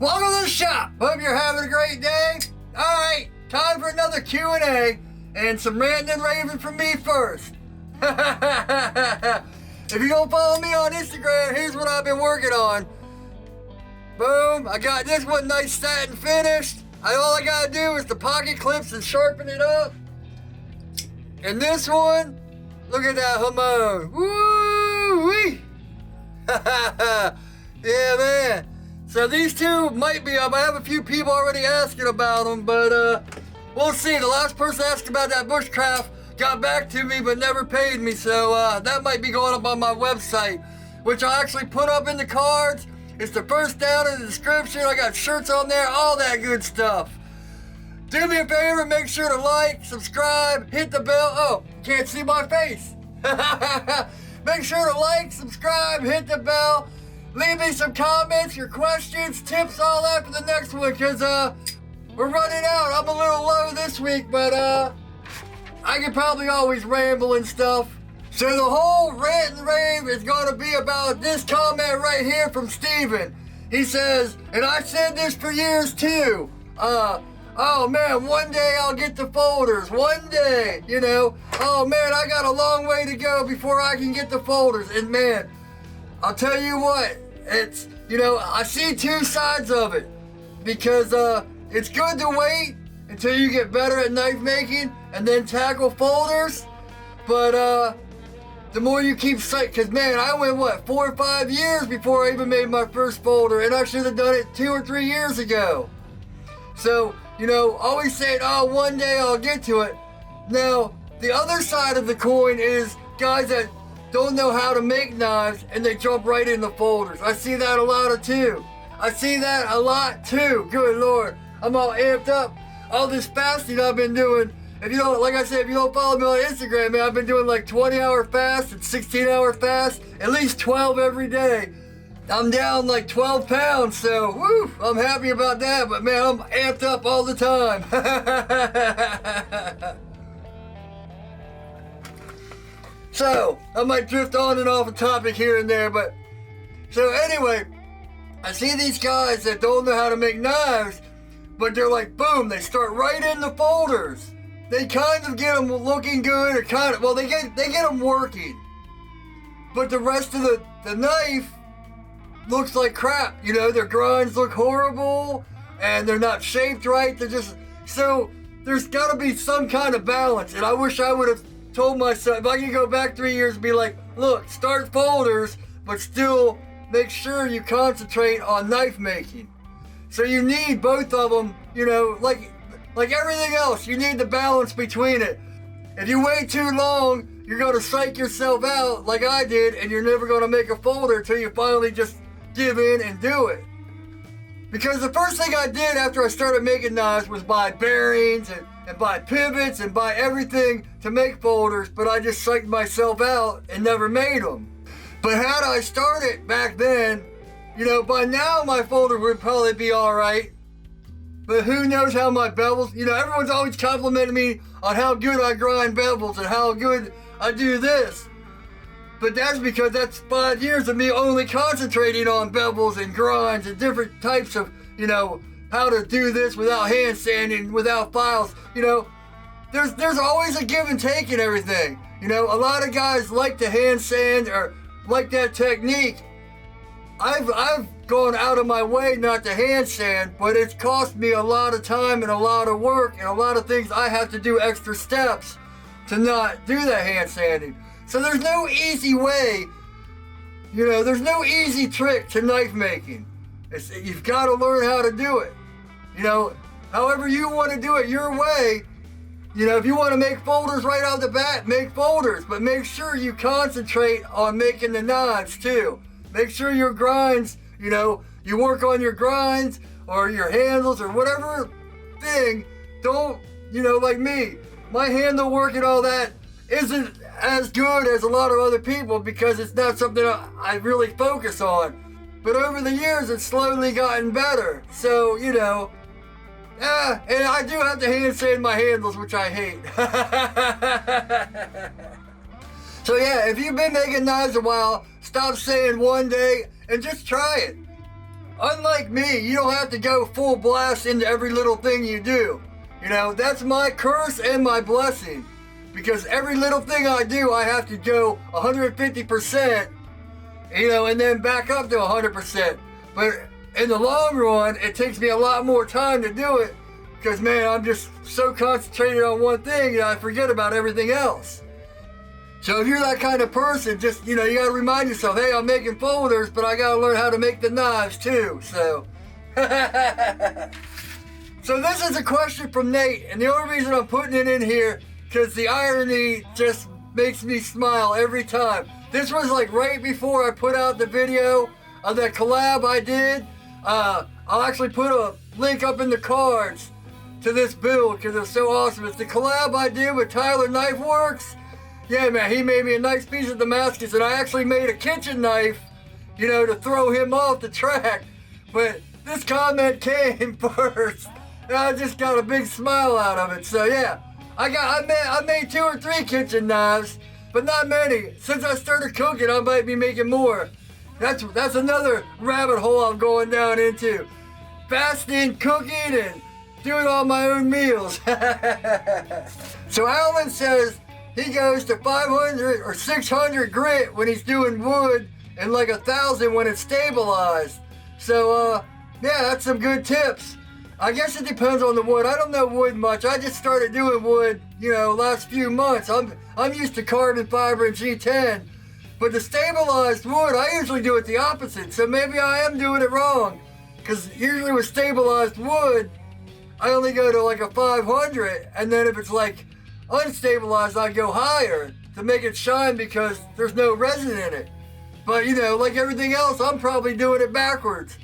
Welcome to the shop. Hope you're having a great day. Alright, time for another Q&A and some ranting and raving from me first. If you don't follow me on Instagram, here's what I've been working on. Boom, I got this one nice satin finished. All I gotta do is the pocket clips and sharpen it up. And this one, look at that hamon. Woo-wee! Yeah, man. So these two might be up. I have a few people already asking about them, but we'll see. The last person asked about that bushcraft got back to me but never paid me, so that might be going up on my website, which I actually put up in the cards. It's the first down in the description. I got shirts on there, all that good stuff. Do me a favor, make sure to like, subscribe, hit the bell. Oh, can't see my face. Make sure to like, subscribe, hit the bell. Leave me some comments, your questions, tips, all that for the next one, because we're running out. I'm a little low this week, but I can probably always ramble and stuff. So the whole rant and rave is going to be about this comment right here from Steven. He says, and I said this for years too, oh man, one day I'll get the folders, one day, you know. Oh man, I got a long way to go before I can get the folders. And man, I'll tell you what, it's, you know, I see two sides of it, because it's good to wait until you get better at knife making and then tackle folders, but the more you keep sight, because man, I went, what, 4 or 5 years before I even made my first folder, and I should have done it 2 or 3 years ago. So, you know, always saying, oh, one day I'll get to it. Now, the other side of the coin is guys that don't know how to make knives and they jump right in the folders. I see that a lot too. I see that a lot too. Good Lord. I'm all amped up. All this fasting I've been doing. If you don't, like I said, if you don't follow me on Instagram, man, I've been doing like 20-hour fast and 16-hour fast, at least 12 every day. I'm down like 12 pounds, so woo, I'm happy about that, but man, I'm amped up all the time. So, I might drift on and off a topic here and there, but so anyway, I see these guys that don't know how to make knives, but they're like, boom, they start right in the folders. They kind of get them looking good, or kind of, well, they get them working, but the rest of the knife looks like crap. You know, their grinds look horrible, and they're not shaped right. They're just, so there's got to be some kind of balance, and I wish I would have told myself, if I could go back 3 years and be like, look, start folders, but still make sure you concentrate on knife making. So you need both of them, you know, like everything else, you need the balance between it. If you wait too long, you're going to psych yourself out like I did, and you're never going to make a folder until you finally just give in and do it. Because the first thing I did after I started making knives was buy bearings and buy pivots and buy everything to make folders, but I just psyched myself out and never made them. But had I started back then, you know, by now my folder would probably be alright. But who knows how my bevels, you know, everyone's always complimenting me on how good I grind bevels and how good I do this. But that's because that's 5 years of me only concentrating on bevels and grinds and different types of, you know, how to do this without hand sanding, without files. You know, there's always a give and take in everything. You know, a lot of guys like to hand sand or like that technique. I've gone out of my way not to hand sand, but it's cost me a lot of time and a lot of work and a lot of things I have to do extra steps to not do that hand sanding. So there's no easy way, you know, there's no easy trick to knife making. You've got to learn how to do it. You know, however you want to do it your way. You know, if you want to make folders right off the bat, make folders, but make sure you concentrate on making the knives too. Make sure your grinds, you know, you work on your grinds or your handles or whatever thing. Don't, you know, like me, my handle work and all that isn't as good as a lot of other people because it's not something I really focus on. But over the years, it's slowly gotten better. So, you know, and I do have to hand sand my handles, which I hate. So yeah, if you've been making knives a while, stop saying one day and just try it. unlike me, you don't have to go full blast into every little thing you do. You know, that's my curse and my blessing. Because every little thing I do, I have to go 150%, you know, and then back up to 100%. But in the long run, it takes me a lot more time to do it because, man, I'm just so concentrated on one thing that I forget about everything else. So if you're that kind of person, just, you know, you got to remind yourself, hey, I'm making folders, but I got to learn how to make the knives too. So, so this is a question from Nate, and the only reason I'm putting it in here because the irony just makes me smile every time. This was like right before I put out the video of that collab I did. I'll actually put a link up in the cards to this build because it's so awesome. It's the collab I did with Tyler Knife Works. Yeah, man, he made me a nice piece of Damascus, and I actually made a kitchen knife, you know, to throw him off the track. But this comment came first, and I just got a big smile out of it. So yeah. I made 2 or 3 kitchen knives, but not many. Since I started cooking, I might be making more. That's another rabbit hole I'm going down into. Fasting, cooking, and doing all my own meals. So Alan says he goes to 500 or 600 grit when he's doing wood and like 1,000 when it's stabilized. So yeah, that's some good tips. I guess it depends on the wood. I don't know wood much. I just started doing wood, you know, last few months. I'm used to carbon fiber and G10, but the stabilized wood, I usually do it the opposite. So maybe I am doing it wrong, because usually with stabilized wood, I only go to like a 500, and then if it's like unstabilized, I go higher to make it shine because there's no resin in it. But you know, like everything else, I'm probably doing it backwards.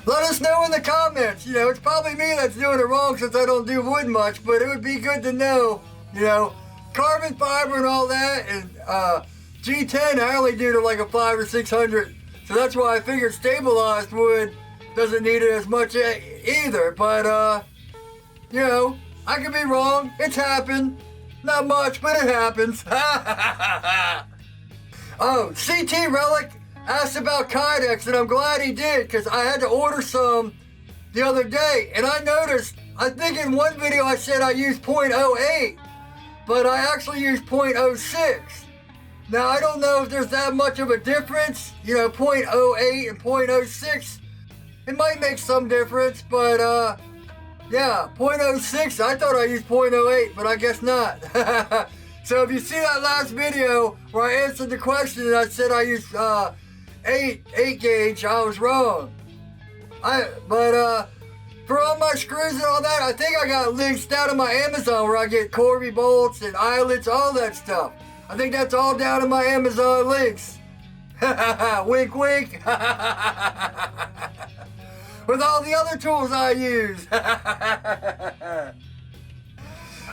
Let us know in the comments. You know, it's probably me that's doing it wrong since I don't do wood much, but it would be good to know, you know, carbon fiber and all that, and G10 I only do to like a 500 or 600, so that's why I figured stabilized wood doesn't need it as much either, but you know, I could be wrong. It's happened. Not much, but it happens. Oh, CT Relic asked about Kydex, and I'm glad he did because I had to order some the other day, and I noticed, I think in one video I said I used 0.08, but I actually used 0.06. Now I don't know if there's that much of a difference, you know, 0.08 and 0.06. It might make some difference, but yeah, 0.06, I thought I used 0.08, but I guess not. So if you see that last video where I answered the question and I said I used 8 gauge, I was wrong. But for all my screws and all that, I think I got links down in my Amazon where I get Corby bolts and eyelets, all that stuff. I think that's all down in my Amazon links. Wink, wink. With all the other tools I use.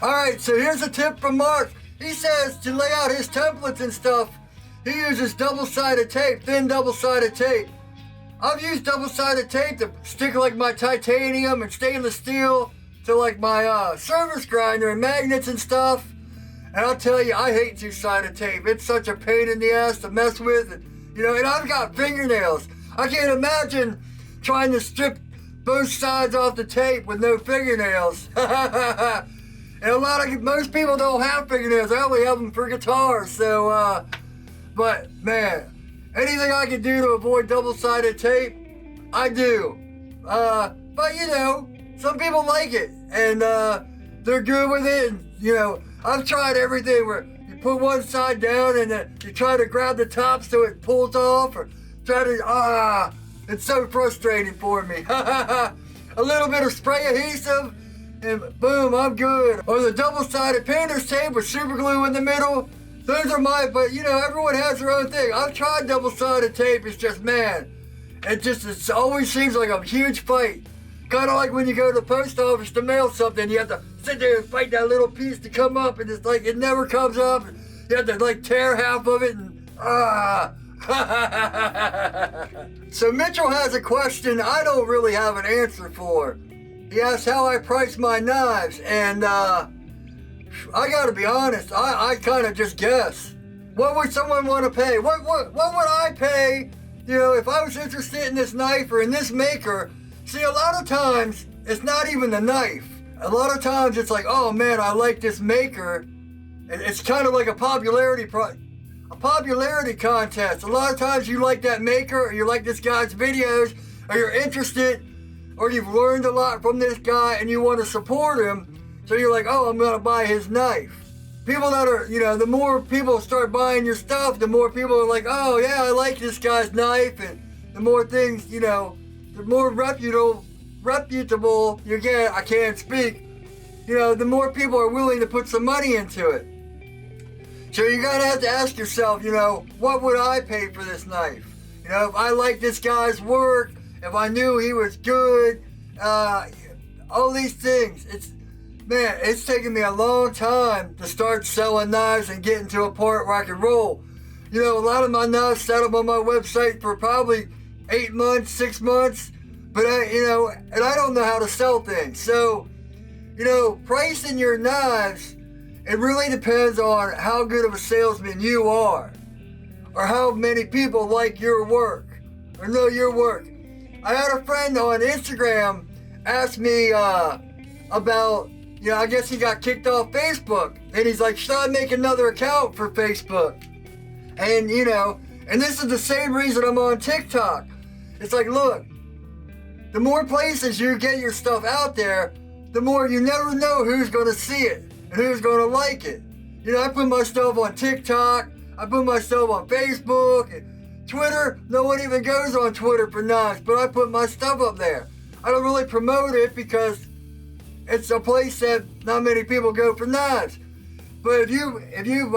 Alright, so here's a tip from Mark. He says to lay out his templates and stuff, he uses double-sided tape, thin double-sided tape. I've used double-sided tape to stick like my titanium and stainless steel to like my service grinder and magnets and stuff. And I'll tell you, I hate two-sided tape. It's such a pain in the ass to mess with. And, you know, and I've got fingernails. I can't imagine trying to strip both sides off the tape with no fingernails. And most people don't have fingernails. I only have them for guitars. So, but man, anything I can do to avoid double-sided tape, I do. But you know, some people like it, and they're good with it. And, you know, I've tried everything where you put one side down and then you try to grab the top so it pulls off, or try to, it's so frustrating for me. A little bit of spray adhesive, and boom, I'm good. Or the double-sided painter's tape with super glue in the middle. Those are but you know, everyone has their own thing. I've tried double-sided tape, it's just, man, it always seems like a huge fight. Kind of like when you go to the post office to mail something, you have to sit there and fight that little piece to come up, and it's like, it never comes up. You have to like tear half of it, and So Mitchell has a question I don't really have an answer for. He asks how I price my knives, and I gotta be honest, I kind of just guess. What would someone want to pay? What would I pay you know, if I was interested in this knife or in this maker, see, a lot of times it's not even the knife. A lot of times it's like, oh man, I like this maker. It's kind of like a popularity contest. A lot of times you like that maker, or you like this guy's videos, or you're interested, or you've learned a lot from this guy and you want to support him. So you're like, oh, I'm gonna buy his knife. People that are, you know, the more people start buying your stuff, the more people are like, oh yeah, I like this guy's knife, and the more things, you know, the more reputable you get. I can't speak. You know, the more people are willing to put some money into it. So you're gonna have to ask yourself, you know, what would I pay for this knife? You know, if I like this guy's work, if I knew he was good, all these things. It's taken me a long time to start selling knives and getting to a point where I can roll. You know, a lot of my knives set up on my website for probably 8 months, 6 months, but and I don't know how to sell things. So, you know, pricing your knives, it really depends on how good of a salesman you are, or how many people like your work, or know your work. I had a friend on Instagram ask me about, you know, I guess he got kicked off Facebook, and he's like, should I make another account for Facebook? And, you know, and this is the same reason I'm on TikTok. It's like, look, the more places you get your stuff out there, the more you never know who's going to see it and who's going to like it. You know, I put my stuff on TikTok, I put my stuff on Facebook, and Twitter. No one even goes on Twitter for knives, but I put my stuff up there. I don't really promote it because it's a place that not many people go for knives. But if you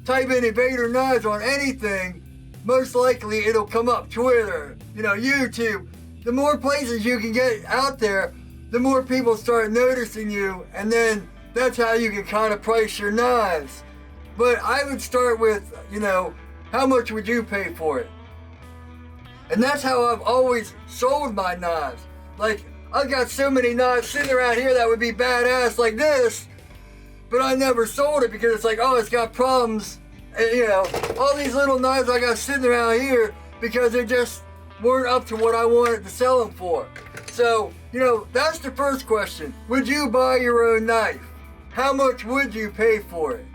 type in Invader Knives on anything, most likely it'll come up. Twitter, you know, YouTube. The more places you can get out there, the more people start noticing you, and then that's how you can kind of price your knives. But I would start with, you know, how much would you pay for it? And that's how I've always sold my knives. Like, I've got so many knives sitting around here that would be badass like this, but I never sold it because it's like, oh, it's got problems. And, you know, all these little knives I got sitting around here because they just weren't up to what I wanted to sell them for. So, you know, that's the first question. Would you buy your own knife? How much would you pay for it?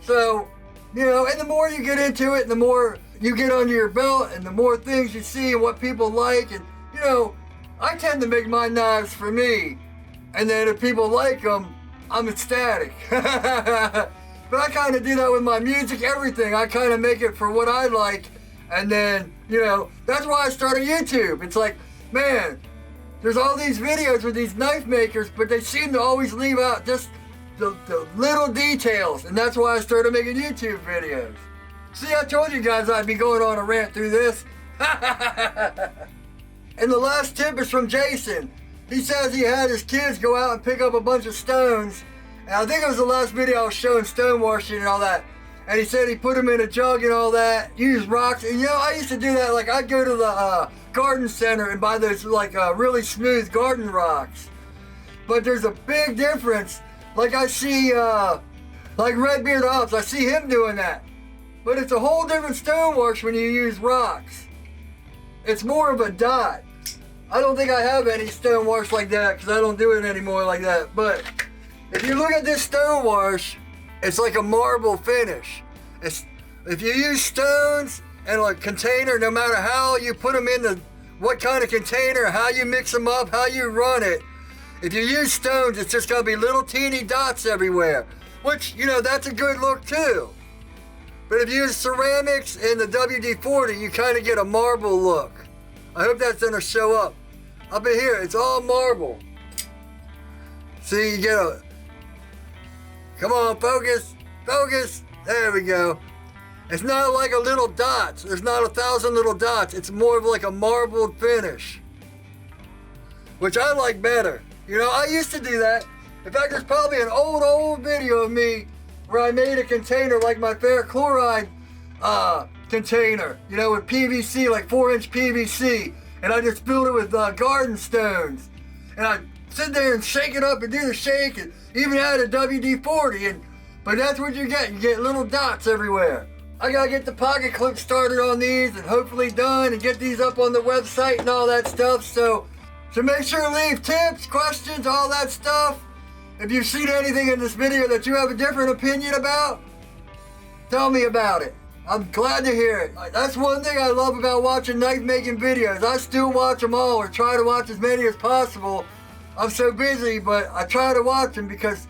So, you know, and the more you get into it, and the more you get under your belt, and the more things you see and what people like, and, you know, I tend to make my knives for me, and then if people like them, I'm ecstatic. But I kind of do that with my music, everything. I kind of make it for what I like, and then, you know, that's why I started YouTube. It's like, man, there's all these videos with these knife makers, but they seem to always leave out just the little details, and that's why I started making YouTube videos. See, I told you guys I'd be going on a rant through this. And the last tip is from Jason. He says he had his kids go out and pick up a bunch of stones. And I think it was the last video I was showing stone washing and all that. And he said he put them in a jug and all that, used rocks. And you know, I used to do that. Like, I'd go to the garden center and buy those like really smooth garden rocks. But there's a big difference. Like, I see, like Redbeard Ops, I see him doing that. But it's a whole different stonewash when you use rocks. It's more of a dot. I don't think I have any stonewash like that because I don't do it anymore like that. But if you look at this stonewash, it's like a marble finish. If you use stones and a container, no matter how you put them in what kind of container, how you mix them up, how you run it, if you use stones, it's just gonna be little teeny dots everywhere. Which, you know, that's a good look too. But if you use ceramics in the WD-40, you kind of get a marble look. I hope that's gonna show up. Up in here, it's all marble. See, you get come on, focus, focus. There we go. It's not like a little dots. There's not 1,000 little dots. It's more of like a marbled finish, which I like better. You know, I used to do that. In fact, there's probably an old video of me where I made a container like my ferric chloride container, you know, with PVC, like 4-inch PVC, and I just filled it with garden stones, and I sit there and shake it up and do the shake, and even add a WD-40, but that's what you get little dots everywhere. I gotta get the pocket clip started on these and hopefully done and get these up on the website and all that stuff. So make sure to leave tips, questions, all that stuff. If you've seen anything in this video that you have a different opinion about, tell me about it. I'm glad to hear it. That's one thing I love about watching knife making videos. I still watch them all or try to watch as many as possible. I'm so busy, but I try to watch them because,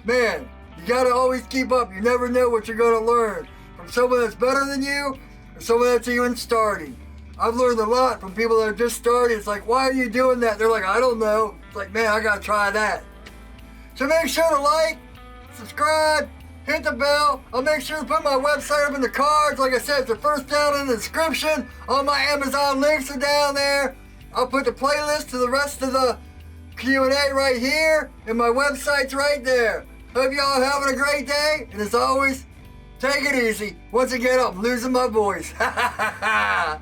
man, you gotta always keep up. You never know what you're gonna learn from someone that's better than you or someone that's even starting. I've learned a lot from people that are just starting. It's like, why are you doing that? They're like, I don't know. It's like, man, I gotta try that. So make sure to like, subscribe, hit the bell. I'll make sure to put my website up in the cards. Like I said, it's the first down in the description. All my Amazon links are down there. I'll put the playlist to the rest of the Q&A right here, and my website's right there. Hope y'all having a great day, and as always, take it easy. Once again, I'm losing my voice. Ha ha ha ha.